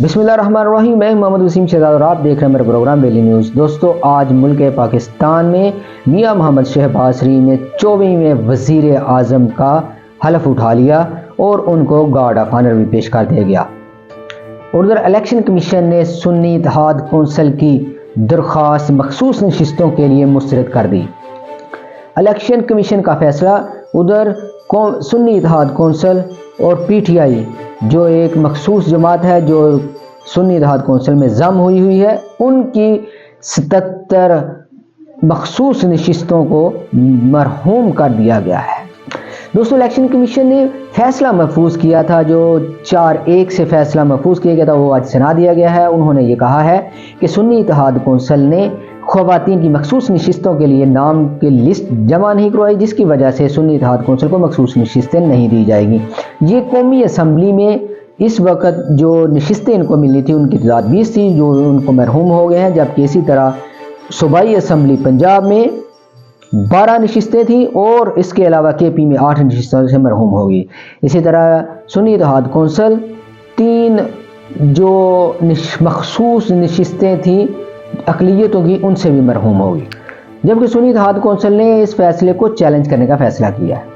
بسم اللہ الرحمن الرحیم۔ میں محمد وسیم شہزاد اور آپ دیکھ رہے ہیں میرا پروگرام ڈیلی نیوز۔ دوستو، آج ملک پاکستان میں میاں محمد شہباز شریف نے 24ویں وزیر اعظم کا حلف اٹھا لیا اور ان کو گارڈ آف آنر بھی پیش کر دیا گیا۔ اور ادھر الیکشن کمیشن نے سنی اتحاد کونسل کی درخواست مخصوص نشستوں کے لیے مسترد کر دی۔ الیکشن کمیشن کا فیصلہ، ادھر سنی اتحاد کونسل اور پی ٹی آئی جو ایک مخصوص جماعت ہے جو سنی اتحاد کونسل میں ضم ہوئی ہے، ان کی 77 مخصوص نشستوں کو مرحوم کر دیا گیا ہے۔ دوستو، الیکشن کمیشن نے فیصلہ محفوظ کیا تھا، جو 4-1 سے فیصلہ محفوظ کیا گیا تھا، وہ آج سنا دیا گیا ہے۔ انہوں نے یہ کہا ہے کہ سنی اتحاد کونسل نے خواتین کی مخصوص نشستوں کے لیے نام کی لسٹ جمع نہیں کروائی، جس کی وجہ سے سنی اتحاد کونسل کو مخصوص نشستیں نہیں دی جائے گی۔ یہ قومی اسمبلی میں اس وقت جو نشستیں ان کو ملی تھی ان کی تعداد 20 تھی، جو ان کو مرحوم ہو گئے ہیں، جبکہ اسی طرح صوبائی اسمبلی پنجاب میں 12 نشستیں تھیں اور اس کے علاوہ کے پی میں 8 نشستوں سے مرحوم ہوگی۔ اسی طرح سنی اتحاد کونسل 3 جو مخصوص نشستیں تھیں اقلیتوں کی، ان سے بھی مرحوم ہوگی، جبکہ سنی اتحاد کونسل نے اس فیصلے کو چیلنج کرنے کا فیصلہ کیا ہے۔